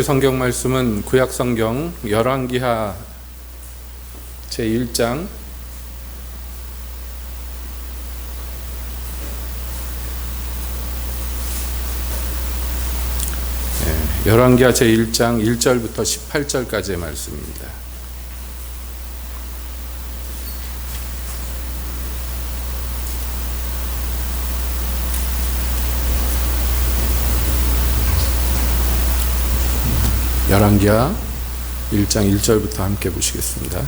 성경 말씀은 구약 성경 열왕기하 제1장 1절부터 18절까지의 말씀입니다. 열왕기하 1장 1절부터 함께 보시겠습니다.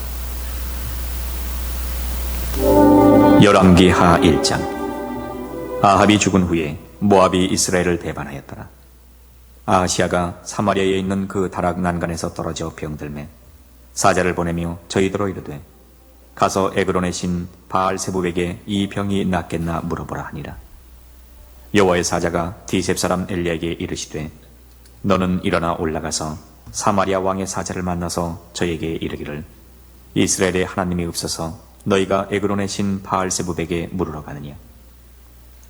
열왕기하 1장. 아합이 죽은 후에 모압이 이스라엘을 배반하였더라. 아하시아가 사마리아에 있는 그 다락 난간에서 떨어져 병들매 사자를 보내며 저희더러 이르되 가서 에그론의 신 바알세불에게 이 병이 낫겠나 물어보라 하니라. 여호와의 사자가 디셉 사람 엘리야에게 이르시되 너는 일어나 올라가서 사마리아 왕의 사자를 만나서 저에게 이르기를 이스라엘의 하나님이 없어서 너희가 에그론의 신 바알세불에게 물으러 가느냐.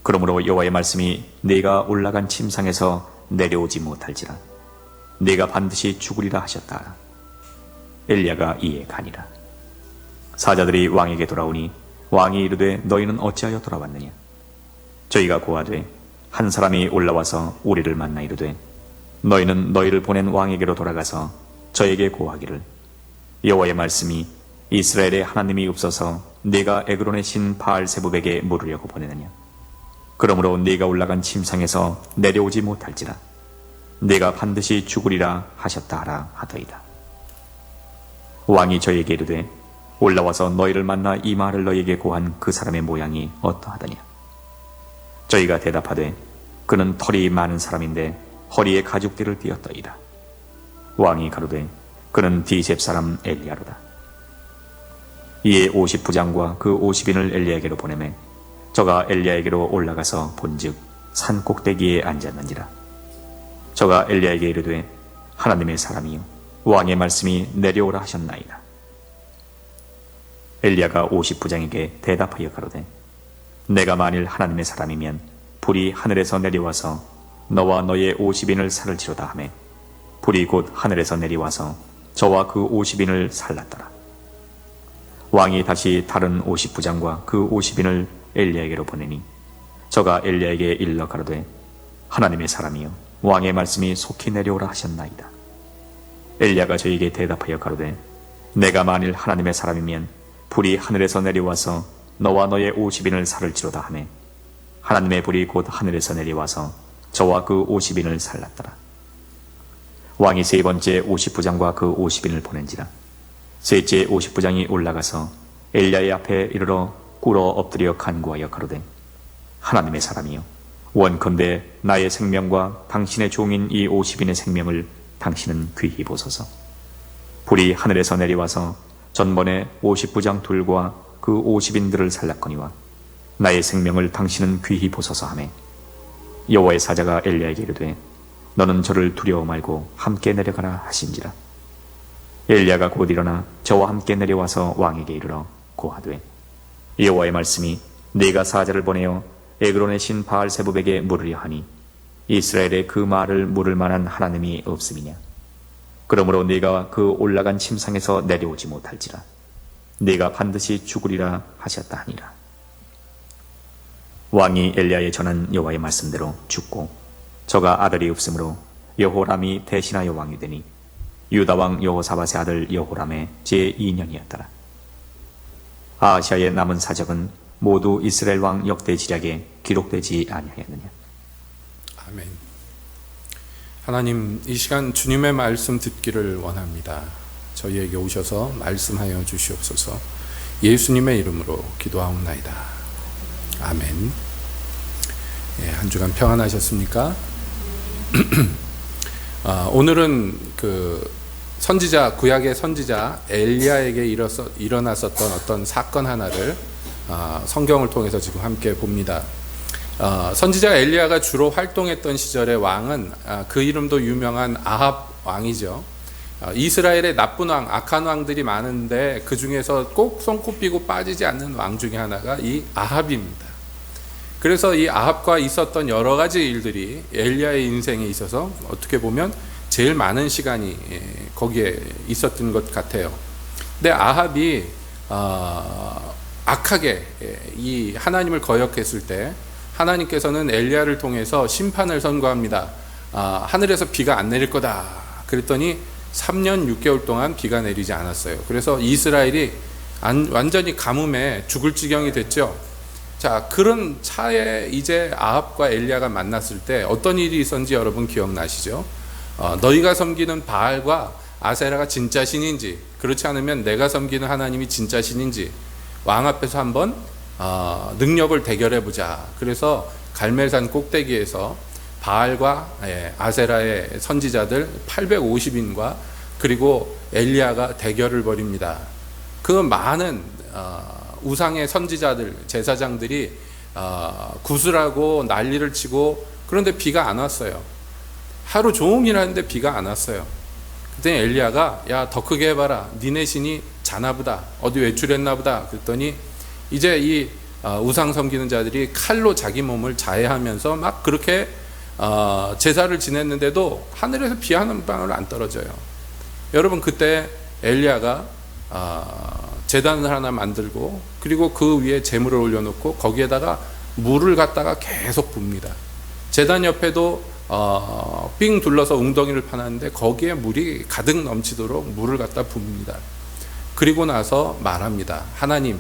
그러므로 여호와의 말씀이 네가 올라간 침상에서 내려오지 못할지라 네가 반드시 죽으리라 하셨다. 엘리야가 이에 가니라. 사자들이 왕에게 돌아오니 왕이 이르되 너희는 어찌하여 돌아왔느냐. 저희가 고하되 한 사람이 올라와서 우리를 만나 이르되 너희는 너희를 보낸 왕에게로 돌아가서 저에게 고하기를 여호와의 말씀이 이스라엘의 하나님이 없어서 네가 에그론의 신 바알세불에게 물으려고 보내느냐. 그러므로 네가 올라간 침상에서 내려오지 못할지라 네가 반드시 죽으리라 하셨다 하라 하더이다. 왕이 저에게 이르되 올라와서 너희를 만나 이 말을 너희에게 고한 그 사람의 모양이 어떠하더냐. 저희가 대답하되 그는 털이 많은 사람인데 허리에 가죽띠를 띠었더이다. 왕이 가로되 그는 디셉 사람 엘리야로다. 이에 50부장과 그 50인을 엘리야에게로 보내매 저가 엘리야에게로 올라가서 본즉 산 꼭대기에 앉았느니라. 저가 엘리야에게 이르되 하나님의 사람이요 왕의 말씀이 내려오라 하셨나이다. 엘리야가 50부장에게 대답하여 가로되 내가 만일 하나님의 사람이면 불이 하늘에서 내려와서 너와 너의 50인을 살을 치로다 하매 불이 곧 하늘에서 내려와서 저와 그 50인을 살랐더라. 왕이 다시 다른 50부장과 그 50인을 엘리야에게로 보내니 저가 엘리야에게 일러 가로되 하나님의 사람이여 왕의 말씀이 속히 내려오라 하셨나이다. 엘리야가 저에게 대답하여 가로되 내가 만일 하나님의 사람이면 불이 하늘에서 내려와서 너와 너의 50인을 살을 치로다 하매 하나님의 불이 곧 하늘에서 내려와서 저와 그 50인을 살랐더라. 왕이 세 번째 50부장과 그 50인을 보낸지라 셋째 50부장이 올라가서 엘리야의 앞에 이르러 꿇어 엎드려 간구하여 가로되 하나님의 사람이여 원컨대 나의 생명과 당신의 종인 이 50인의 생명을 당신은 귀히 보소서. 불이 하늘에서 내려와서 전번에 50부장 둘과 그 50인들을 살랐거니와 나의 생명을 당신은 귀히 보소서 하매 여호와의 사자가 엘리야에게 이르되 너는 저를 두려워 말고 함께 내려가라 하신지라. 엘리야가 곧 일어나 저와 함께 내려와서 왕에게 이르러 고하되 여호와의 말씀이 네가 사자를 보내어 에그론의 신 바알세불에게 물으려 하니 이스라엘의 그 말을 물을 만한 하나님이 없음이냐. 그러므로 네가 그 올라간 침상에서 내려오지 못할지라 네가 반드시 죽으리라 하셨다 하니라. 왕이 엘리야에 전한 여호와의 말씀대로 죽고 저가 아들이 없으므로 여호람이 대신하여 왕이 되니 유다 왕 여호사밧의 아들 여호람의 제2년이었더라. 아하시아의 남은 사적은 모두 이스라엘 왕 역대지략에 기록되지 아니하였느냐. 아멘. 하나님, 이 시간 주님의 말씀 듣기를 원합니다. 저희에게 오셔서 말씀하여 주시옵소서. 예수님의 이름으로 기도하옵나이다. 아멘. 한 주간 평안하셨습니까? 오늘은 그 선지자, 구약의 선지자 엘리야에게 일어났었던 어떤 사건 하나를 성경을 통해서 지금 함께 봅니다. 선지자 엘리야가 주로 활동했던 시절의 왕은 그 이름도 유명한 아합 왕이죠. 이스라엘의 나쁜 왕, 악한 왕들이 많은데 그 중에서 꼭 손꼽히고 빠지지 않는 왕 중에 하나가 이 아합입니다. 그래서 이 아합과 있었던 여러 가지 일들이 엘리야의 인생에 있어서 어떻게 보면 제일 많은 시간이 거기에 있었던 것 같아요. 근데 아합이 악하게 이 하나님을 거역했을 때 하나님께서는 엘리야를 통해서 심판을 선고합니다. 하늘에서 비가 안 내릴 거다. 그랬더니 3년 6개월 동안 비가 내리지 않았어요. 그래서 이스라엘이 완전히 가뭄에 죽을 지경이 됐죠. 자, 그런 차에 이제 아합과 엘리야가 만났을 때 어떤 일이 있었는지 여러분 기억나시죠? 너희가 섬기는 바알과 아세라가 진짜 신인지, 그렇지 않으면 내가 섬기는 하나님이 진짜 신인지 왕 앞에서 한번 능력을 대결해 보자. 그래서 갈멜산 꼭대기에서 바알과 아세라의 선지자들 850인과 그리고 엘리야가 대결을 벌입니다. 그 많은 우상의 선지자들, 제사장들이 구슬하고 난리를 치고, 그런데 비가 안 왔어요. 하루 종일 하는데 비가 안 왔어요. 그때 엘리야가 야, 더 크게 해봐라. 니네 신이 자나보다. 어디 외출했나 보다. 그랬더니 이제 이 우상 섬기는 자들이 칼로 자기 몸을 자해하면서 막 그렇게 제사를 지냈는데도 하늘에서 비 한 방울 안 떨어져요. 여러분, 그때 엘리야가 제단을 하나 만들고 그리고 그 위에 재물을 올려놓고 거기에다가 물을 갖다가 계속 붓니다. 제단 옆에도 삥 둘러서 웅덩이를 파놨는데 거기에 물이 가득 넘치도록 물을 갖다 붓니다. 그리고 나서 말합니다. 하나님,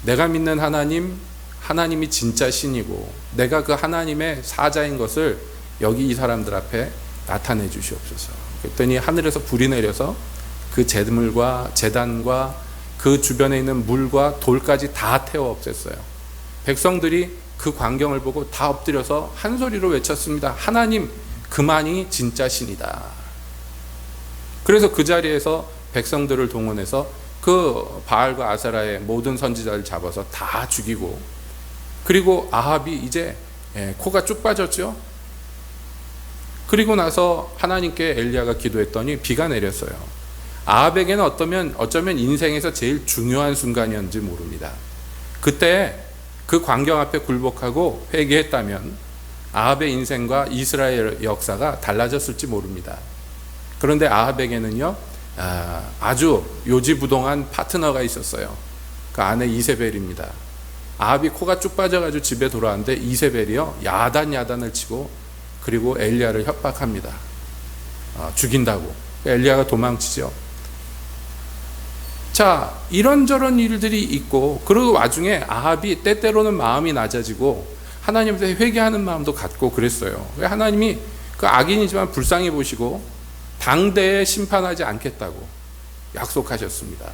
내가 믿는 하나님이 진짜 신이고 내가 그 하나님의 사자인 것을 여기 이 사람들 앞에 나타내 주시옵소서. 그랬더니 하늘에서 불이 내려서 그 제물과 제단과 그 주변에 있는 물과 돌까지 다 태워 없앴어요. 백성들이 그 광경을 보고 다 엎드려서 한 소리로 외쳤습니다. 하나님, 그만이 진짜 신이다. 그래서 그 자리에서 백성들을 동원해서 그 바알과 아세라의 모든 선지자를 잡아서 다 죽이고, 그리고 아합이 이제 코가 쭉 빠졌죠. 그리고 나서 하나님께 엘리야가 기도했더니 비가 내렸어요. 아합에게는 어쩌면 인생에서 제일 중요한 순간이었는지 모릅니다. 그때 그 광경 앞에 굴복하고 회개했다면 아합의 인생과 이스라엘 역사가 달라졌을지 모릅니다. 그런데 아합에게는요, 아주 요지부동한 파트너가 있었어요. 그 아내 이세벨입니다. 아합이 코가 쭉 빠져가지고 집에 돌아왔는데 이세벨이요, 야단을 치고 그리고 엘리야를 협박합니다. 죽인다고. 엘리야가 도망치죠. 자, 이런저런 일들이 있고, 그 와중에 아합이 때때로는 마음이 낮아지고 하나님한테 회개하는 마음도 갖고 그랬어요. 하나님이 그 악인이지만 불쌍히 보시고 당대에 심판하지 않겠다고 약속하셨습니다.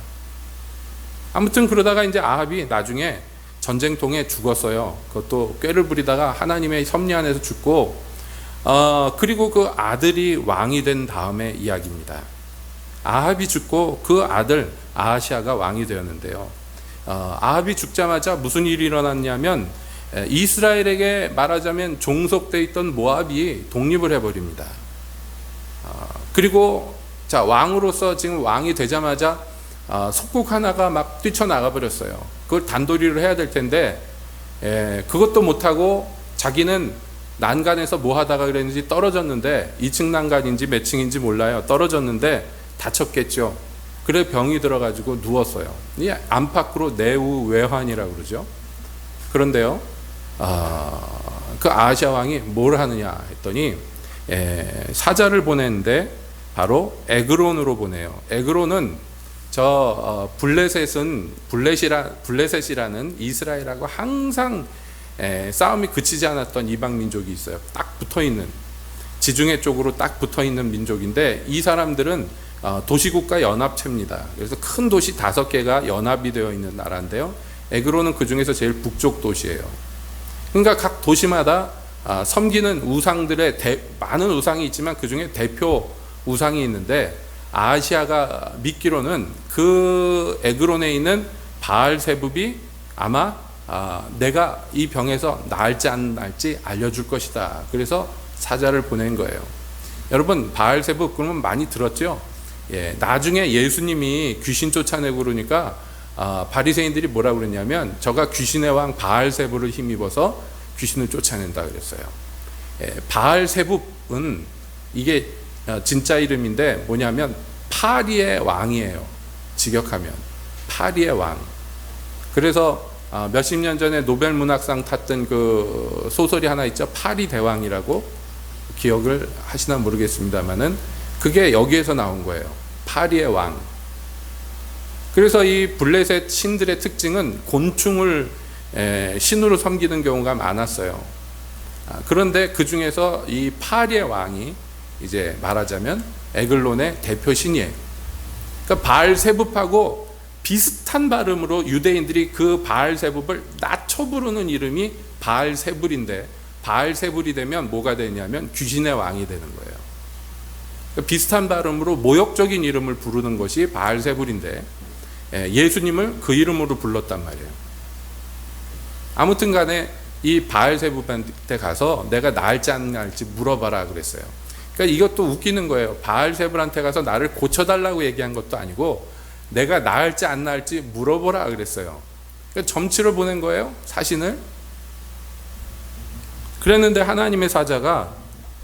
아무튼 그러다가 이제 아합이 나중에 전쟁통에 죽었어요. 그것도 꾀를 부리다가 하나님의 섭리 안에서 죽고, 그리고 그 아들이 왕이 된 다음의 이야기입니다. 아합이 죽고 그 아들 아하시아가 왕이 되었는데요. 아합이 죽자마자 무슨 일이 일어났냐면 이스라엘에게 말하자면 종속돼 있던 모압이 독립을 해버립니다. 그리고 자, 왕으로서 지금 왕이 되자마자 속국 하나가 막 뛰쳐나가 버렸어요. 그걸 단도리를 해야 될 텐데 그것도 못하고 자기는 난간에서 뭐 하다가 그랬는지 떨어졌는데, 2층 난간인지 몇 층인지 몰라요. 떨어졌는데 다쳤겠죠. 그래 병이 들어가지고 누웠어요. 이 안팎으로 내우외환이라고 그러죠. 그런데요, 그 아하시아 왕이 뭘 하느냐 했더니 사자를 보냈는데 바로 에그론으로 보내요. 에그론은 블레셋이라는 이스라엘하고 항상 싸움이 그치지 않았던 이방 민족이 있어요. 딱 붙어있는, 지중해 쪽으로 딱 붙어있는 민족인데, 이 사람들은 도시국가 연합체입니다. 그래서 큰 도시 5개가 연합이 되어 있는 나라인데요, 에그론은 그 중에서 제일 북쪽 도시예요. 그러니까 각 도시마다 섬기는 우상들의 많은 우상이 있지만 그 중에 대표 우상이 있는데, 아시아가 믿기로는 그 에그론에 있는 바알세붑이 아마 내가 이 병에서 나을지 안 나을지 알려줄 것이다. 그래서 사자를 보낸 거예요. 여러분, 바알세붑 그러면 많이 들었죠? 나중에 예수님이 귀신 쫓아내고 그러니까 바리새인들이 뭐라고 그랬냐면 저가 귀신의 왕 바알세붑을 힘입어서 귀신을 쫓아낸다 그랬어요. 바알세붑은 이게 진짜 이름인데 뭐냐면 파리의 왕이에요. 직역하면 파리의 왕. 그래서 몇십 년 전에 노벨 문학상 탔던 그 소설이 하나 있죠. 파리 대왕이라고. 기억을 하시나 모르겠습니다만은 그게 여기에서 나온 거예요. 파리의 왕. 그래서 이 블레셋 신들의 특징은 곤충을 신으로 섬기는 경우가 많았어요. 그런데 그 중에서 이 파리의 왕이 이제 말하자면 에글론의 대표 신이에요. 그러니까 바알세붑하고 비슷한 발음으로 유대인들이 그 바알세붑을 낮춰 부르는 이름이 바알세불인데, 바알세불이 되면 뭐가 되냐면 귀신의 왕이 되는 거예요. 그러니까 비슷한 발음으로 모욕적인 이름을 부르는 것이 바알세불인데 예수님을 그 이름으로 불렀단 말이에요. 아무튼 간에 이 바알세붑한테 가서 내가 나을지 안 나을지 물어봐라 그랬어요. 그러니까 이것도 웃기는 거예요. 바알세불한테 가서 나를 고쳐달라고 얘기한 것도 아니고 내가 나을지 안 나을지 물어보라 그랬어요. 그러니까 점치러 보낸 거예요, 사신을. 그랬는데 하나님의 사자가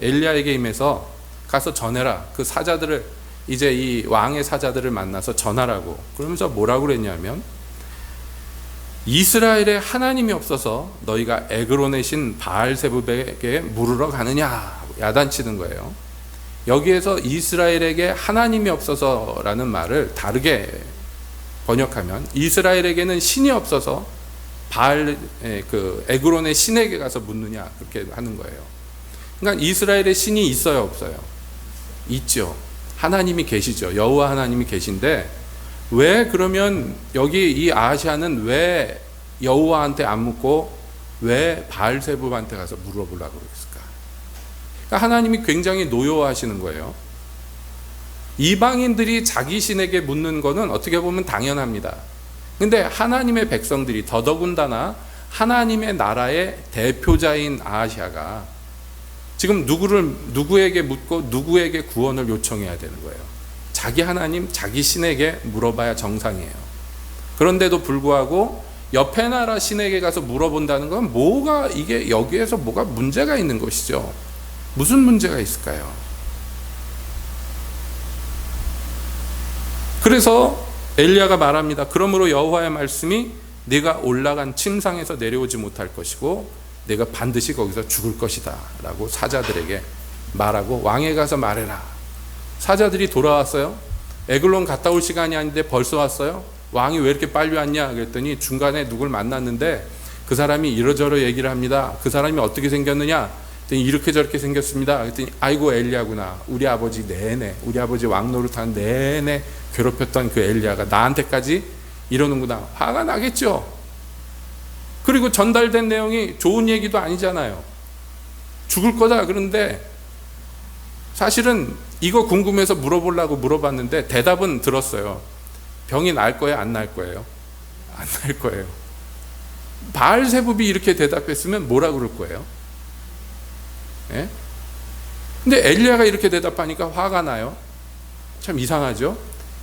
엘리야에게 임해서 가서 전해라. 그 사자들을, 이제 이 왕의 사자들을 만나서 전하라고. 그러면서 뭐라고 그랬냐면 이스라엘에 하나님이 없어서 너희가 에그론의 신 바알세붑에게 물으러 가느냐 야단치는 거예요. 여기에서 이스라엘에게 하나님이 없어서라는 말을 다르게 번역하면 이스라엘에게는 신이 없어서 에그론의 신에게 가서 묻느냐 그렇게 하는 거예요. 그러니까 이스라엘에 신이 있어요, 없어요? 있죠. 하나님이 계시죠. 여호와 하나님이 계신데 왜 그러면 여기 이 아하시아는 왜 여호와한테 안 묻고 왜 바알세붑한테 가서 물어보려고 그랬을까? 그러니까 하나님이 굉장히 노여워하시는 거예요. 이방인들이 자기 신에게 묻는 거는 어떻게 보면 당연합니다. 근데 하나님의 백성들이, 더더군다나 하나님의 나라의 대표자인 아하시아가 지금 누구에게 묻고 누구에게 구원을 요청해야 되는 거예요. 자기 하나님, 자기 신에게 물어봐야 정상이에요. 그런데도 불구하고 옆에 나라 신에게 가서 물어본다는 건 뭐가, 이게 여기에서 뭐가 문제가 있는 것이죠. 무슨 문제가 있을까요? 그래서 엘리야가 말합니다. 그러므로 여호와의 말씀이 네가 올라간 침상에서 내려오지 못할 것이고 네가 반드시 거기서 죽을 것이다 라고 사자들에게 말하고 왕에 가서 말해라. 사자들이 돌아왔어요. 에글론 갔다 올 시간이 아닌데 벌써 왔어요. 왕이 왜 이렇게 빨리 왔냐 그랬더니 중간에 누굴 만났는데 그 사람이 이러저러 얘기를 합니다. 그 사람이 어떻게 생겼느냐 그랬더니 이렇게 저렇게 생겼습니다. 그랬더니 아이고 엘리야구나. 우리 아버지 왕 노릇한 내내 괴롭혔던 그 엘리야가 나한테까지 이러는구나. 화가 나겠죠. 그리고 전달된 내용이 좋은 얘기도 아니잖아요. 죽을 거다. 그런데 사실은 이거 궁금해서 물어보려고 물어봤는데 대답은 들었어요. 병이 날 거예요? 안 날 거예요? 안 날 거예요. 바알세붑이 이렇게 대답했으면 뭐라 그럴 거예요? 예? 근데 엘리야가 이렇게 대답하니까 화가 나요. 참 이상하죠?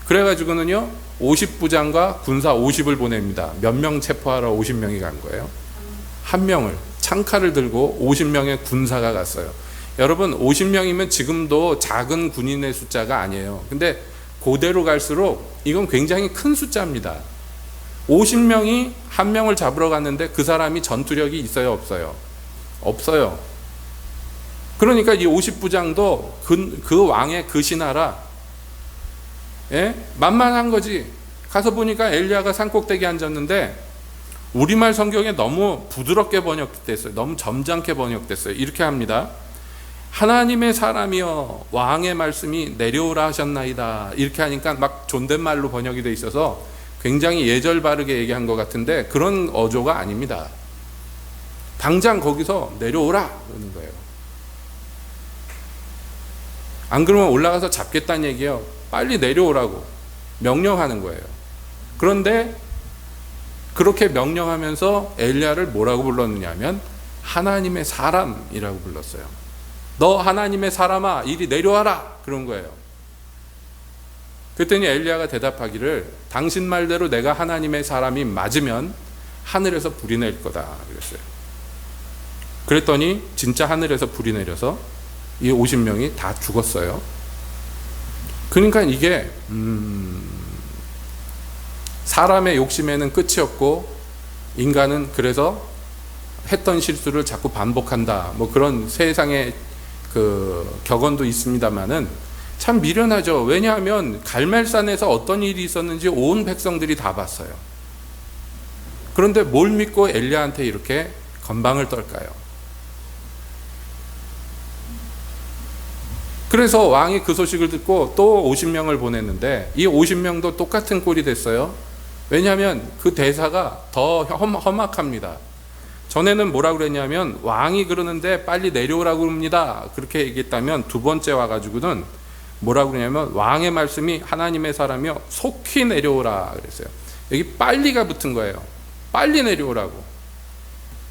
그래가지고는요 50부장과 군사 50을 보냅니다. 몇 명 체포하러 50명이 간 거예요? 한 명을, 창칼을 들고 50명의 군사가 갔어요. 여러분 50명이면 지금도 작은 군인의 숫자가 아니에요. 근데 고대로 갈수록 이건 굉장히 큰 숫자입니다. 50명이 한 명을 잡으러 갔는데 그 사람이 전투력이 있어요, 없어요? 없어요. 그러니까 이 50부장도 그 왕의 그 신하라, 예? 만만한 거지. 가서 보니까 엘리야가 산꼭대기에 앉았는데 우리말 성경에 너무 부드럽게 번역됐어요. 너무 점잖게 번역됐어요. 이렇게 합니다. 하나님의 사람이여 왕의 말씀이 내려오라 하셨나이다. 이렇게 하니까 막 존댓말로 번역이 돼 있어서 굉장히 예절 바르게 얘기한 것 같은데 그런 어조가 아닙니다. 당장 거기서 내려오라 그러는 거예요. 안 그러면 올라가서 잡겠다는 얘기예요. 빨리 내려오라고 명령하는 거예요. 그런데 그렇게 명령하면서 엘리야를 뭐라고 불렀느냐면 하나님의 사람이라고 불렀어요. 너 하나님의 사람아 이리 내려와라 그런 거예요. 그랬더니 엘리야가 대답하기를 당신 말대로 내가 하나님의 사람이 맞으면 하늘에서 불이 낼 거다 그랬어요. 그랬더니 진짜 하늘에서 불이 내려서 이 50명이 다 죽었어요. 그러니까 이게 사람의 욕심에는 끝이 없고 인간은 그래서 했던 실수를 자꾸 반복한다. 뭐 그런 세상의 그 격언도 있습니다만은 참 미련하죠. 왜냐하면 갈멜산에서 어떤 일이 있었는지 온 백성들이 다 봤어요. 그런데 뭘 믿고 엘리야한테 이렇게 건방을 떨까요? 그래서 왕이 그 소식을 듣고 또 50명을 보냈는데 이 50명도 똑같은 꼴이 됐어요. 왜냐하면 그 대사가 더 험악합니다. 전에는 뭐라고 그랬냐면 왕이 그러는데 빨리 내려오라고 합니다. 그렇게 얘기했다면 두 번째 와가지고는 뭐라고 그러냐면 왕의 말씀이 하나님의 사람이여 속히 내려오라 그랬어요. 여기 빨리가 붙은 거예요. 빨리 내려오라고.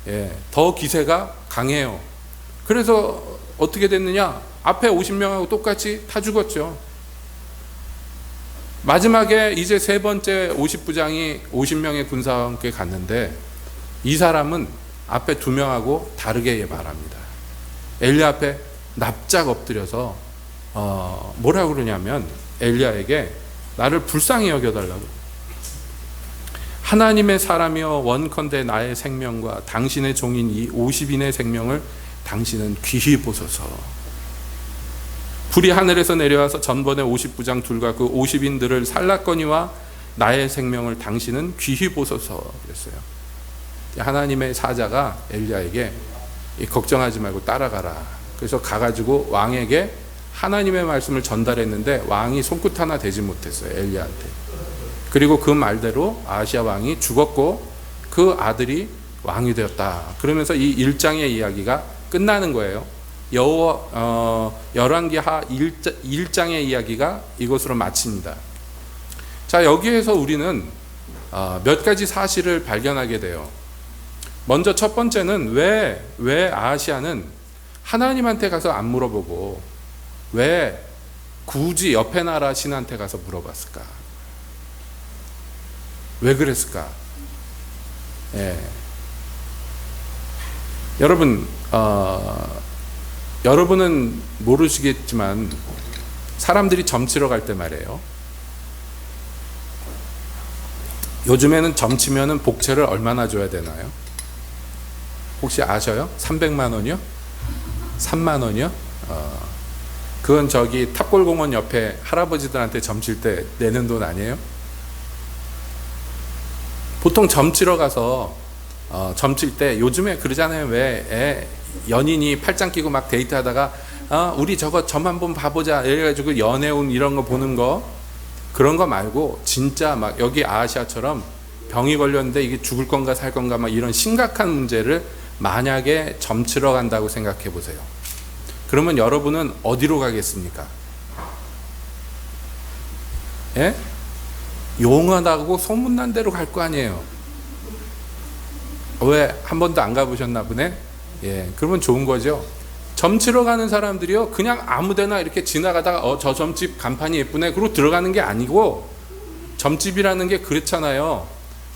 예, 더 기세가 강해요. 그래서 어떻게 됐느냐? 앞에 50명하고 똑같이 다 죽었죠. 마지막에 이제 세 번째 50부장이 50명의 군사와 함께 갔는데 이 사람은 앞에 2명하고 다르게 말합니다. 엘리야 앞에 납작 엎드려서 뭐라고 그러냐면 엘리야에게 나를 불쌍히 여겨달라고. 하나님의 사람이여 원컨대 나의 생명과 당신의 종인 이 50인의 생명을 당신은 귀히 보소서. 불이 하늘에서 내려와서 전번에 50부장 둘과 그 50인들을 살랐거니와 나의 생명을 당신은 귀히 보소서 그랬어요. 하나님의 사자가 엘리야에게 걱정하지 말고 따라가라. 그래서 가가지고 왕에게 하나님의 말씀을 전달했는데 왕이 손끝 하나 대지 못했어요. 엘리야한테. 그리고 그 말대로 아하시야 왕이 죽었고 그 아들이 왕이 되었다. 그러면서 이 1장의 이야기가 끝나는 거예요. 열왕기하 1장의 이야기가 이것으로 마칩니다. 자, 여기에서 우리는 몇 가지 사실을 발견하게 돼요. 먼저 첫 번째는 왜 아하시야는 하나님한테 가서 안 물어보고 왜 굳이 옆에 나라 신한테 가서 물어봤을까? 왜 그랬을까? 예. 여러분은 모르시겠지만 사람들이 점치러 갈 때 말이에요. 요즘에는 점치면은 복채를 얼마나 줘야 되나요? 혹시 아셔요? 300만 원이요? 3만 원이요? 그건 저기 탑골공원 옆에 할아버지들한테 점칠 때 내는 돈 아니에요? 보통 점치러 가서 점칠 때 요즘에 그러잖아요. 왜 연인이 팔짱 끼고 막 데이트하다가 우리 점 한번 봐보자 이래가지고 연애운 이런 거 보는 거, 그런 거 말고 진짜 막 여기 아하시아처럼 병이 걸렸는데 이게 죽을 건가 살 건가 막 이런 심각한 문제를 만약에 점치러 간다고 생각해 보세요. 그러면 여러분은 어디로 가겠습니까? 예? 용하다고 소문난 데로 갈 거 아니에요. 왜? 한 번도 안 가보셨나 보네? 예, 그러면 좋은 거죠. 점치러 가는 사람들이요, 그냥 아무데나 이렇게 지나가다가 저 점집 간판이 예쁘네 그러고 들어가는 게 아니고, 점집이라는 게 그렇잖아요.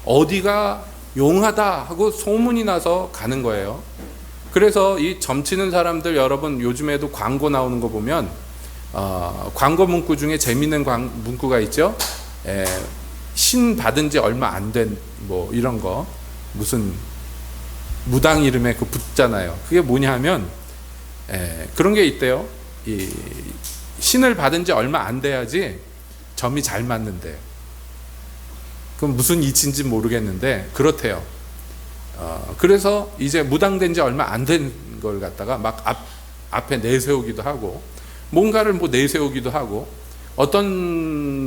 어디가 용하다 하고 소문이 나서 가는 거예요. 그래서 이 점치는 사람들, 여러분 요즘에도 광고 나오는 거 보면 광고 문구 중에 재밌는 문구가 있죠. 신 받은 지 얼마 안 된 뭐 이런 거, 무슨 무당 이름에 그 붙잖아요. 그게 뭐냐 하면 그런 게 있대요. 이 신을 받은 지 얼마 안 돼야지 점이 잘 맞는데. 그건 무슨 이치인지 모르겠는데 그렇대요. 그래서 이제 무당된 지 얼마 안 된 걸 갖다가 막 앞에 내세우기도 하고, 뭔가를 뭐 내세우기도 하고, 어떤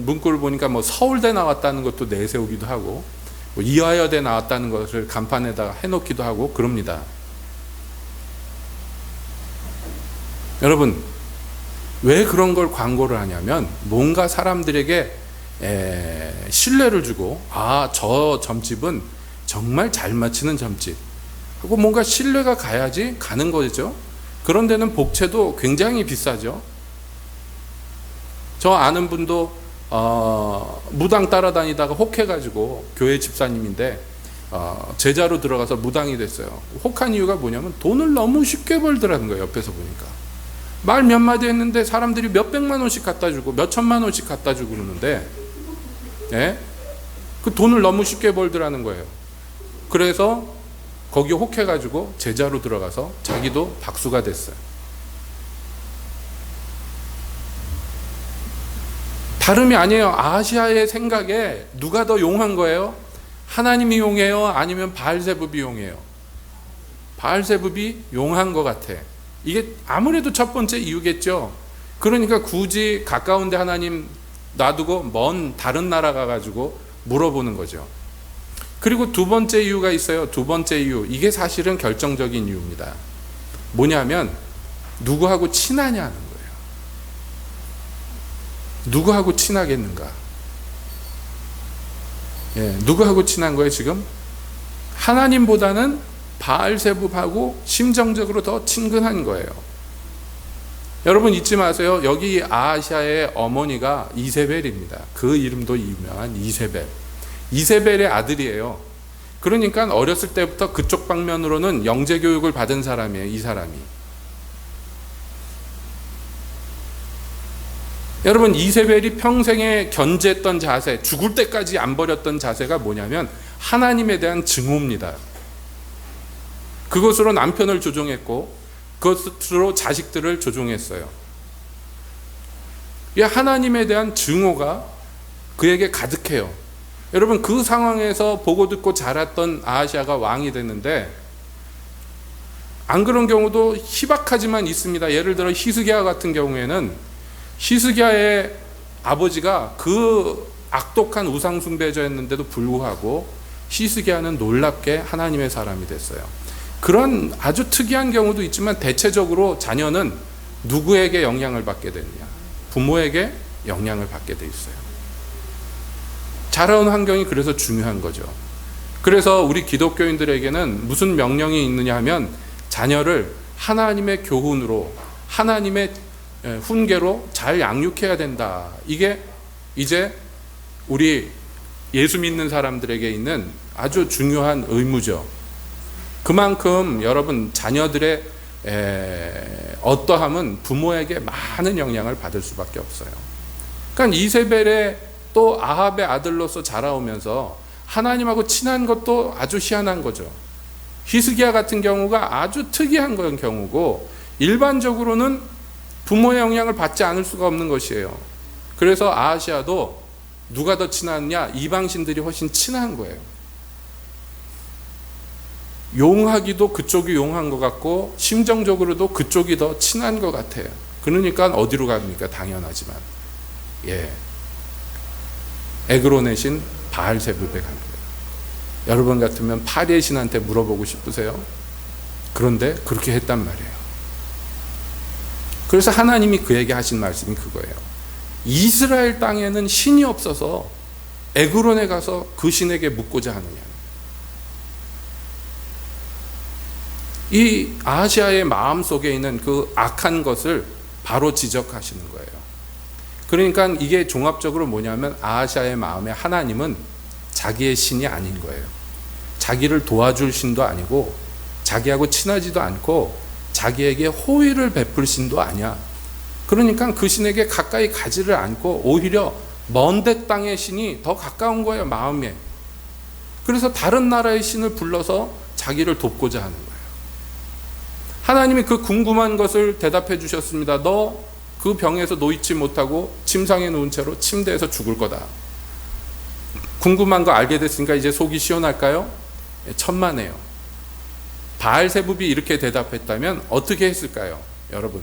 문구를 보니까 뭐 서울대 나왔다는 것도 내세우기도 하고, 뭐 이화여대 나왔다는 것을 간판에다가 해놓기도 하고 그럽니다. 여러분, 왜 그런 걸 광고를 하냐면 뭔가 사람들에게 신뢰를 주고, 저 점집은 정말 잘 맞히는 점집 하고 뭔가 신뢰가 가야지 가는 거죠. 그런 데는 복채도 굉장히 비싸죠. 저 아는 분도 무당 따라다니다가 혹해가지고, 교회 집사님인데 제자로 들어가서 무당이 됐어요. 혹한 이유가 뭐냐면 돈을 너무 쉽게 벌더라는 거예요. 옆에서 보니까 말 몇 마디 했는데 사람들이 몇 백만 원씩 갖다 주고 몇 천만 원씩 갖다 주고 그러는데, 예? 그 돈을 너무 쉽게 벌더라는 거예요. 그래서 거기 혹해가지고 제자로 들어가서 자기도 박수가 됐어요. 다름이 아니에요. 아하시아의 생각에 누가 더 용한 거예요? 하나님이 용해요? 아니면 바알세붑이 용해요? 바알세붑이 용한 것 같아. 이게 아무래도 첫 번째 이유겠죠. 그러니까 굳이 가까운데 하나님 놔두고 먼 다른 나라 가가지고 물어보는 거죠. 그리고 두 번째 이유가 있어요. 두 번째 이유. 이게 사실은 결정적인 이유입니다. 뭐냐면 누구하고 친하냐는 거예요. 누구하고 친하겠는가? 예, 누구하고 친한 거예요 지금? 하나님보다는 바알세붑하고 심정적으로 더 친근한 거예요. 여러분 잊지 마세요. 여기 아하시아의 어머니가 이세벨입니다. 그 이름도 유명한 이세벨. 이세벨의 아들이에요. 그러니까 어렸을 때부터 그쪽 방면으로는 영재 교육을 받은 사람이에요. 이 사람이. 여러분 이세벨이 평생에 견제했던 자세, 죽을 때까지 안 버렸던 자세가 뭐냐면 하나님에 대한 증오입니다. 그것으로 남편을 조종했고 그것으로 자식들을 조종했어요. 이 하나님에 대한 증오가 그에게 가득해요. 여러분 그 상황에서 보고 듣고 자랐던 아하시아가 왕이 됐는데, 안 그런 경우도 희박하지만 있습니다. 예를 들어 히스기야 같은 경우에는 히스기야의 아버지가 그 악독한 우상 숭배자였는데도 불구하고 히스기야는 놀랍게 하나님의 사람이 됐어요. 그런 아주 특이한 경우도 있지만 대체적으로 자녀는 누구에게 영향을 받게 되느냐? 부모에게 영향을 받게 돼 있어요. 자라온 환경이 그래서 중요한 거죠. 그래서 우리 기독교인들에게는 무슨 명령이 있느냐 하면 자녀를 하나님의 교훈으로, 하나님의 훈계로 잘 양육해야 된다. 이게 이제 우리 예수 믿는 사람들에게 있는 아주 중요한 의무죠. 그만큼 여러분 자녀들의 어떠함은 부모에게 많은 영향을 받을 수밖에 없어요. 그러니까 이세벨의 또 아합의 아들로서 자라오면서 하나님하고 친한 것도 아주 희한한 거죠. 히스기야 같은 경우가 아주 특이한 경우고 일반적으로는 부모의 영향을 받지 않을 수가 없는 것이에요. 그래서 아하시아도 누가 더 친하냐? 이방신들이 훨씬 친한 거예요. 용하기도 그쪽이 용한 것 같고 심정적으로도 그쪽이 더 친한 것 같아요. 그러니까 어디로 갑니까? 당연하지만 에그론의 신 바알세붑에 가는 거예요. 여러분 같으면 파리의 신한테 물어보고 싶으세요? 그런데 그렇게 했단 말이에요. 그래서 하나님이 그에게 하신 말씀이 그거예요. 이스라엘 땅에는 신이 없어서 에그론에 가서 그 신에게 묻고자 하느냐. 이 아하시아의 마음속에 있는 그 악한 것을 바로 지적하시는 거예요. 그러니까 이게 종합적으로 뭐냐면 아하시아의 마음에 하나님은 자기의 신이 아닌 거예요. 자기를 도와줄 신도 아니고 자기하고 친하지도 않고 자기에게 호의를 베풀 신도 아니야. 그러니까 그 신에게 가까이 가지를 않고 오히려 먼데 땅의 신이 더 가까운 거예요, 마음에. 그래서 다른 나라의 신을 불러서 자기를 돕고자 하는 거예요. 하나님이 그 궁금한 것을 대답해 주셨습니다. 너 그 병에서 놓이지 못하고 침상에 누운 채로 침대에서 죽을 거다. 궁금한 거 알게 됐으니까 이제 속이 시원할까요? 천만에요. 바알세붑이 이렇게 대답했다면 어떻게 했을까요? 여러분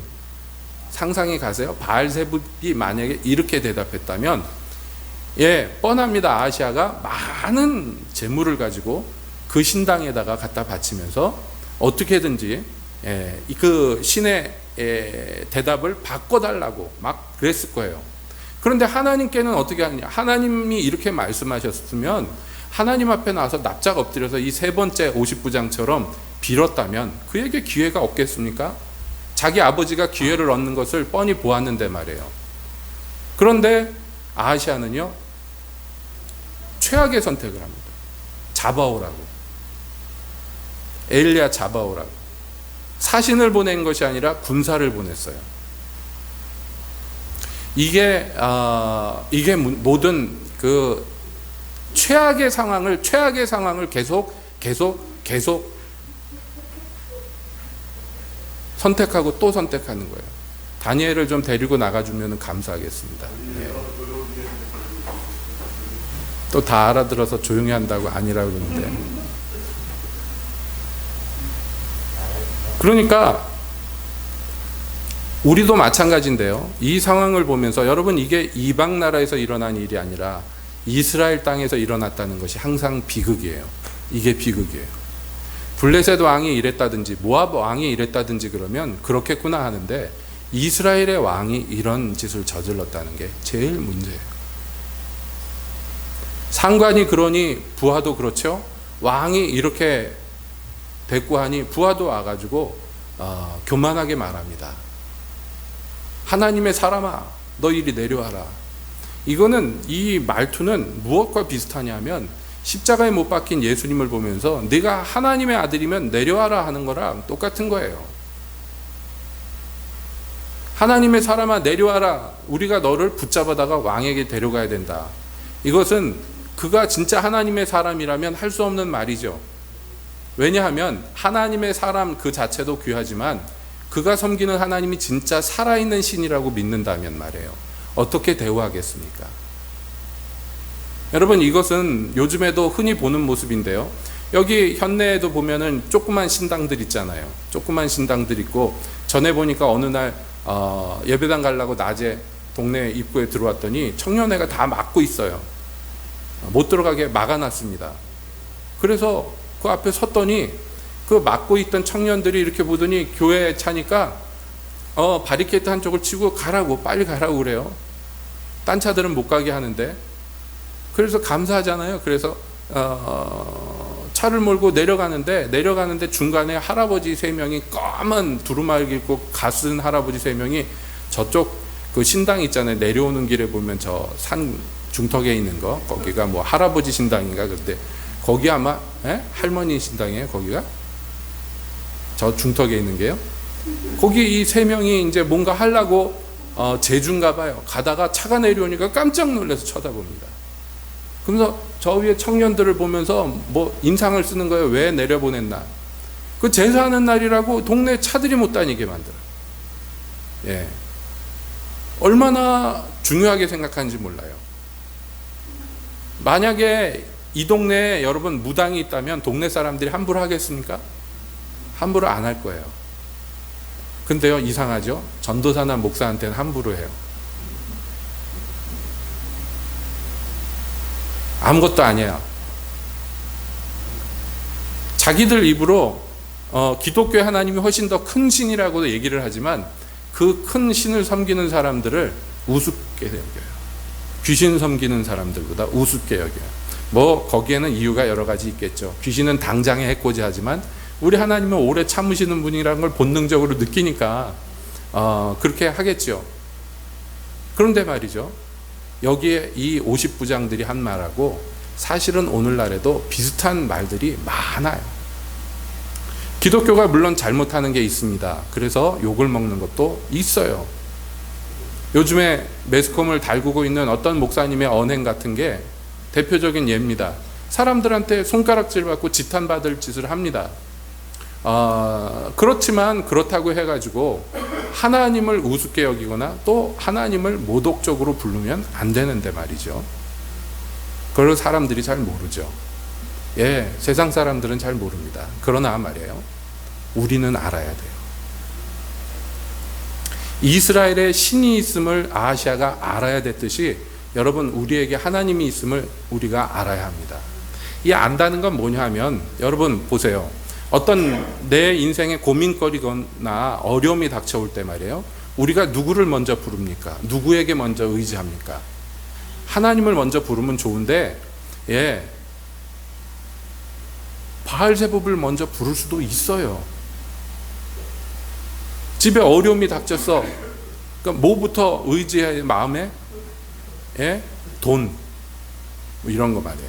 상상이 가세요? 바알세붑이 만약에 이렇게 대답했다면 뻔합니다. 아하시아가 많은 재물을 가지고 그 신당에다가 갖다 바치면서 어떻게든지 그 신의 대답을 바꿔달라고 막 그랬을 거예요. 그런데 하나님께는 어떻게 하느냐? 하나님이 이렇게 말씀하셨으면 하나님 앞에 나와서 납작 엎드려서 이 세 번째 50부장처럼 빌었다면 그에게 기회가 없겠습니까? 자기 아버지가 기회를 얻는 것을 뻔히 보았는데 말이에요. 그런데 아하시아는요 최악의 선택을 합니다. 잡아오라고. 엘리야 잡아오라고. 사신을 보낸 것이 아니라 군사를 보냈어요. 이게 모든 그 최악의 상황을 계속 선택하고 또 선택하는 거예요. 다니엘을 좀 데리고 나가주면 감사하겠습니다. 예. 또 다 알아들어서 조용히 한다고 아니라고 그러는데. 그러니까 우리도 마찬가지인데요. 이 상황을 보면서 여러분, 이게 이방 나라에서 일어난 일이 아니라 이스라엘 땅에서 일어났다는 것이 항상 비극이에요. 이게 비극이에요. 블레셋 왕이 이랬다든지 모압 왕이 이랬다든지 그러면 그렇겠구나 하는데, 이스라엘의 왕이 이런 짓을 저질렀다는 게 제일 문제예요. 상관이 그러니 부하도 그렇죠. 왕이 이렇게 대꾸하니 부하도 와가지고 교만하게 말합니다. 하나님의 사람아, 너 이리 내려와라. 이거는, 이 말투는 무엇과 비슷하냐면 십자가에 못 박힌 예수님을 보면서 네가 하나님의 아들이면 내려와라 하는 거랑 똑같은 거예요. 하나님의 사람아 내려와라. 우리가 너를 붙잡아다가 왕에게 데려가야 된다. 이것은 그가 진짜 하나님의 사람이라면 할 수 없는 말이죠. 왜냐하면 하나님의 사람 그 자체도 귀하지만 그가 섬기는 하나님이 진짜 살아있는 신이라고 믿는다면 말이에요. 어떻게 대우하겠습니까? 여러분, 이것은 요즘에도 흔히 보는 모습인데요. 여기 현내에도 보면은 조그만 신당들 있잖아요. 조그만 신당들 있고, 전에 보니까 어느 날 예배당 가려고 낮에 동네 입구에 들어왔더니 청년회가 다 막고 있어요. 못 들어가게 막아놨습니다. 그래서 그 앞에 섰더니 그 막고 있던 청년들이 이렇게 보더니 교회에 차니까 바리케이트 한쪽을 치고 가라고, 빨리 가라고 그래요. 딴 차들은 못 가게 하는데. 그래서 감사하잖아요. 그래서 차를 몰고 내려가는데 중간에 할아버지 3명이 검은 두루마기 입고 가쓴 할아버지 3명이 저쪽 그 신당 있잖아요. 내려오는 길에 보면 저 산 중턱에 있는 거, 거기가 뭐 할아버지 신당인가. 그때 거기 아마 할머니 신당이에요. 거기가 저 중턱에 있는 게요. 거기 이 3명이 이제 뭔가 하려고 제주인가 봐요. 가다가 차가 내려오니까 깜짝 놀라서 쳐다봅니다. 그러면서 저 위에 청년들을 보면서 뭐 인상을 쓰는 거예요. 왜 내려보냈나. 그 제사하는 날이라고 동네 차들이 못 다니게 만들어요. 예. 얼마나 중요하게 생각하는지 몰라요. 만약에 이 동네에 여러분 무당이 있다면 동네 사람들이 함부로 하겠습니까? 함부로 안 할 거예요. 근데요, 이상하죠? 전도사나 목사한테는 함부로 해요. 아무것도 아니에요. 자기들 입으로 기독교의 하나님이 훨씬 더 큰 신이라고 얘기를 하지만 그 큰 신을 섬기는 사람들을 우습게 여겨요. 귀신 섬기는 사람들보다 우습게 여겨요. 뭐 거기에는 이유가 여러 가지 있겠죠. 귀신은 당장에 해코지하지만 우리 하나님은 오래 참으시는 분이라는 걸 본능적으로 느끼니까 그렇게 하겠죠. 그런데 말이죠, 여기에 이 50부장들이 한 말하고 사실은 오늘날에도 비슷한 말들이 많아요. 기독교가 물론 잘못하는 게 있습니다. 그래서 욕을 먹는 것도 있어요. 요즘에 매스컴을 달구고 있는 어떤 목사님의 언행 같은 게 대표적인 예입니다. 사람들한테 손가락질 받고 지탄받을 짓을 합니다. 그렇지만 그렇다고 해가지고 하나님을 우습게 여기거나 또 하나님을 모독적으로 부르면 안 되는데 말이죠. 그걸 사람들이 잘 모르죠. 예, 세상 사람들은 잘 모릅니다. 그러나 말이에요, 우리는 알아야 돼요. 이스라엘에 신이 있음을 아하시아가 알아야 됐듯이 여러분, 우리에게 하나님이 있음을 우리가 알아야 합니다. 이 안다는 건 뭐냐 하면, 여러분 보세요. 어떤 내 인생에 고민거리거나 어려움이 닥쳐올 때 말이에요, 우리가 누구를 먼저 부릅니까? 누구에게 먼저 의지합니까? 하나님을 먼저 부르면 좋은데, 예, 바알제붑을 먼저 부를 수도 있어요. 집에 어려움이 닥쳤어. 그러니까 뭐부터 의지해야 마음에? 예? 돈. 뭐 이런 거 말이에요.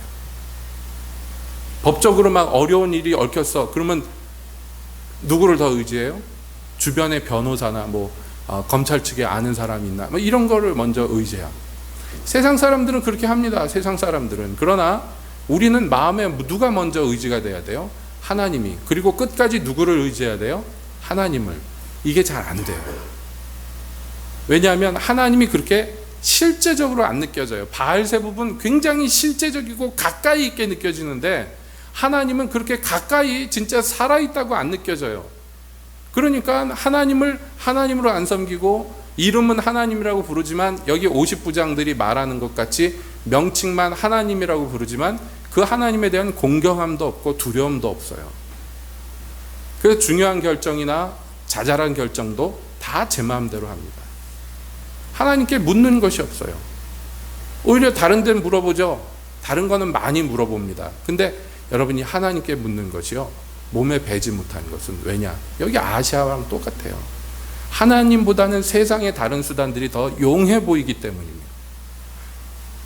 법적으로 막 어려운 일이 얽혔어. 그러면 누구를 더 의지해요? 주변의 변호사나 뭐 검찰 측에 아는 사람이 있나? 뭐 이런 거를 먼저 의지하고. 세상 사람들은 그렇게 합니다. 세상 사람들은. 그러나 우리는 마음에 누가 먼저 의지가 돼야 돼요? 하나님이. 그리고 끝까지 누구를 의지해야 돼요? 하나님을. 이게 잘 안 돼요. 왜냐하면 하나님이 그렇게 실제적으로 안 느껴져요. 바알세붑은 굉장히 실제적이고 가까이 있게 느껴지는데 하나님은 그렇게 가까이 진짜 살아있다고 안 느껴져요. 그러니까 하나님을 하나님으로 안 섬기고 이름은 하나님이라고 부르지만 여기 50부장들이 말하는 것 같이 명칭만 하나님이라고 부르지만 그 하나님에 대한 공경함도 없고 두려움도 없어요. 그래서 중요한 결정이나 자잘한 결정도 다 제 마음대로 합니다. 하나님께 묻는 것이 없어요. 오히려 다른 데는 물어보죠. 다른 거는 많이 물어봅니다. 근데 여러분이 하나님께 묻는 것이요, 몸에 배지 못한 것은 왜냐? 여기 아시아랑 똑같아요. 하나님보다는 세상의 다른 수단들이 더 용해 보이기 때문입니다.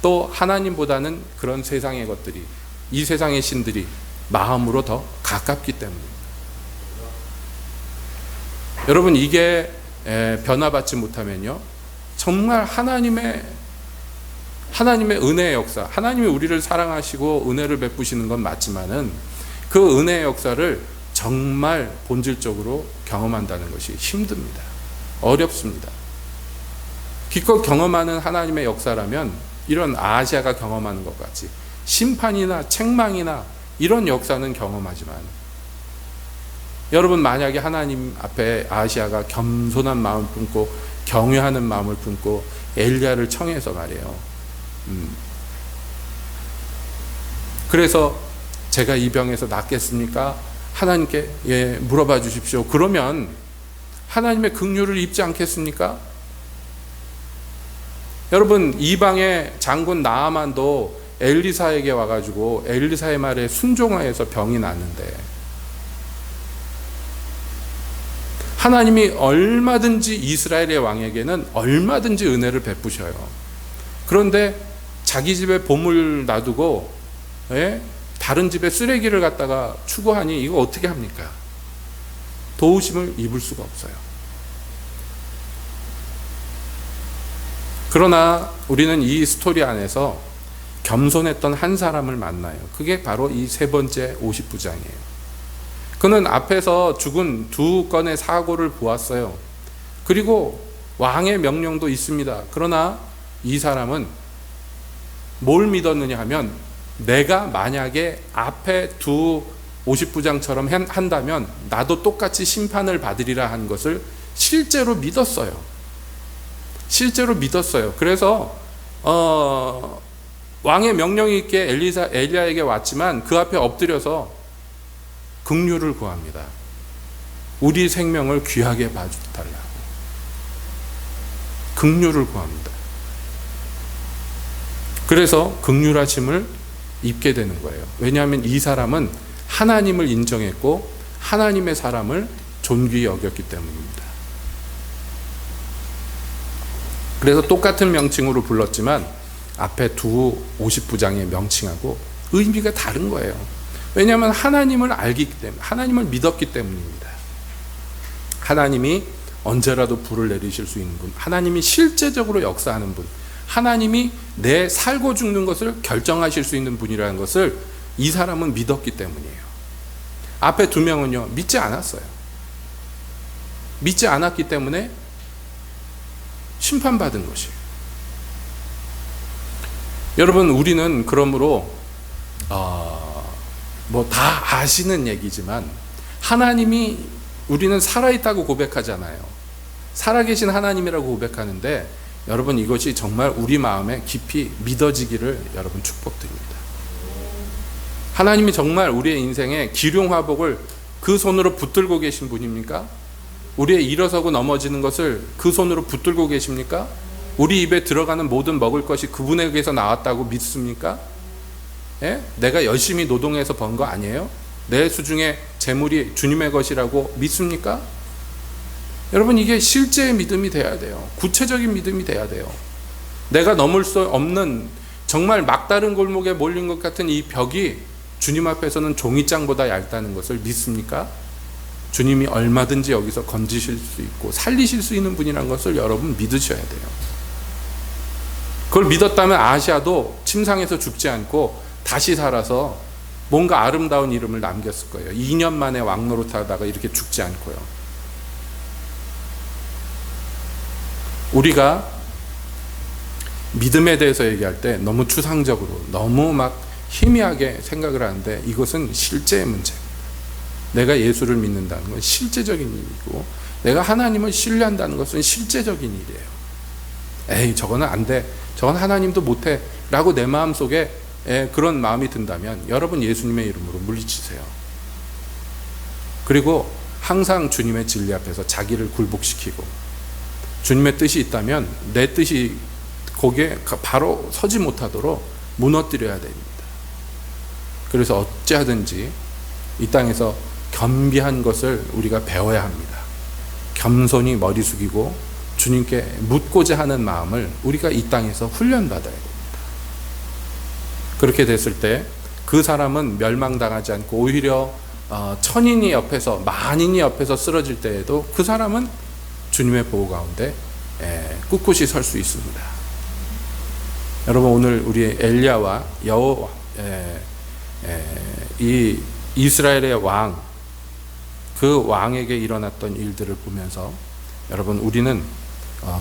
또 하나님보다는 그런 세상의 것들이, 이 세상의 신들이 마음으로 더 가깝기 때문입니다. 여러분, 이게 변화받지 못하면요, 정말 하나님의 은혜의 역사, 하나님이 우리를 사랑하시고 은혜를 베푸시는 건 맞지만은 그 은혜의 역사를 정말 본질적으로 경험한다는 것이 힘듭니다. 어렵습니다. 기껏 경험하는 하나님의 역사라면 이런 아시아가 경험하는 것 같이 심판이나 책망이나 이런 역사는 경험하지만, 여러분 만약에 하나님 앞에 아시아가 겸손한 마음을 품고 경외하는 마음을 품고 엘리야를 청해서 말이에요. 그래서 제가 이 병에서 낫겠습니까? 하나님께 물어봐 주십시오. 그러면 하나님의 긍휼을 입지 않겠습니까? 여러분, 이방의 장군 나아만도 엘리사에게 와가지고 엘리사의 말에 순종하여서 병이 났는데, 하나님이 얼마든지 이스라엘의 왕에게는 얼마든지 은혜를 베푸셔요. 그런데 자기 집에 보물 놔두고 다른 집에 쓰레기를 갖다가 추구하니 이거 어떻게 합니까? 도우심을 입을 수가 없어요. 그러나 우리는 이 스토리 안에서 겸손했던 한 사람을 만나요. 그게 바로 이 세 번째 50부장이에요. 그는 앞에서 죽은 두 건의 사고를 보았어요. 그리고 왕의 명령도 있습니다. 그러나 이 사람은 뭘 믿었느냐 하면, 내가 만약에 앞에 두 50부장처럼 한다면 나도 똑같이 심판을 받으리라 한 것을 실제로 믿었어요. 실제로 믿었어요. 그래서 왕의 명령이 있게 엘리야에게 왔지만 그 앞에 엎드려서 긍휼을 구합니다. 우리 생명을 귀하게 봐달라고 긍휼을 구합니다. 그래서 긍휼하심을 입게 되는 거예요. 왜냐하면 이 사람은 하나님을 인정했고 하나님의 사람을 존귀히 여겼기 때문입니다. 그래서 똑같은 명칭으로 불렀지만 앞에 두 50부장의 명칭하고 의미가 다른 거예요. 왜냐하면 하나님을 알기 때문에, 하나님을 믿었기 때문입니다. 하나님이 언제라도 불을 내리실 수 있는 분, 하나님이 실제적으로 역사하는 분, 하나님이 내 살고 죽는 것을 결정하실 수 있는 분이라는 것을 이 사람은 믿었기 때문이에요. 앞에 두 명은요, 믿지 않았어요. 믿지 않았기 때문에 심판받은 것이에요. 여러분, 우리는 그러므로 다 아시는 얘기지만 하나님이, 우리는 살아있다고 고백하잖아요. 살아계신 하나님이라고 고백하는데, 여러분 이것이 정말 우리 마음에 깊이 믿어지기를 여러분 축복드립니다. 하나님이 정말 우리의 인생에 기륭화복을 그 손으로 붙들고 계신 분입니까? 우리의 일어서고 넘어지는 것을 그 손으로 붙들고 계십니까? 우리 입에 들어가는 모든 먹을 것이 그분에게서 나왔다고 믿습니까? 내가 열심히 노동해서 번 거 아니에요? 내 수중에 재물이 주님의 것이라고 믿습니까? 여러분, 이게 실제의 믿음이 돼야 돼요. 구체적인 믿음이 돼야 돼요. 내가 넘을 수 없는 정말 막다른 골목에 몰린 것 같은 이 벽이 주님 앞에서는 종이장보다 얇다는 것을 믿습니까? 주님이 얼마든지 여기서 건지실 수 있고 살리실 수 있는 분이라는 것을 여러분 믿으셔야 돼요. 그걸 믿었다면 아하시아도 침상에서 죽지 않고 다시 살아서 뭔가 아름다운 이름을 남겼을 거예요. 2년 만에 왕 노릇하다가 이렇게 죽지 않고요. 우리가 믿음에 대해서 얘기할 때 너무 추상적으로, 너무 막 희미하게 생각을 하는데 이것은 실제의 문제입니다. 내가 예수를 믿는다는 건 실제적인 일이고, 내가 하나님을 신뢰한다는 것은 실제적인 일이에요. 에이, 저거는 안 돼, 저건 하나님도 못해 라고 내 마음속에 그런 마음이 든다면 여러분 예수님의 이름으로 물리치세요. 그리고 항상 주님의 진리 앞에서 자기를 굴복시키고, 주님의 뜻이 있다면 내 뜻이 거기에 바로 서지 못하도록 무너뜨려야 됩니다. 그래서 어찌하든지 이 땅에서 겸비한 것을 우리가 배워야 합니다. 겸손히 머리 숙이고 주님께 묻고자 하는 마음을 우리가 이 땅에서 훈련받아야 됩니다. 그렇게 됐을 때 그 사람은 멸망당하지 않고 오히려 천인이 옆에서, 만인이 옆에서 쓰러질 때에도 그 사람은 주님의 보호 가운데 꿋꿋이 설 수 있습니다. 여러분, 오늘 우리 엘리야와 이 이스라엘의 왕, 그 왕에게 일어났던 일들을 보면서 여러분, 우리는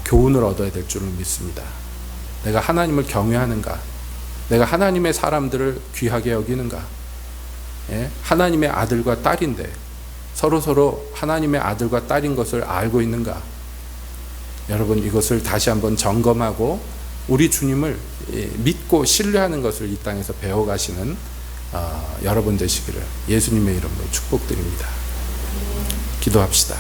교훈을 얻어야 될 줄을 믿습니다. 내가 하나님을 경외하는가? 내가 하나님의 사람들을 귀하게 여기는가? 하나님의 아들과 딸인데 서로 하나님의 아들과 딸인 것을 알고 있는가? 여러분, 이것을 다시 한번 점검하고 우리 주님을 믿고 신뢰하는 것을 이 땅에서 배워가시는 여러분 되시기를 예수님의 이름으로 축복드립니다. 기도합시다.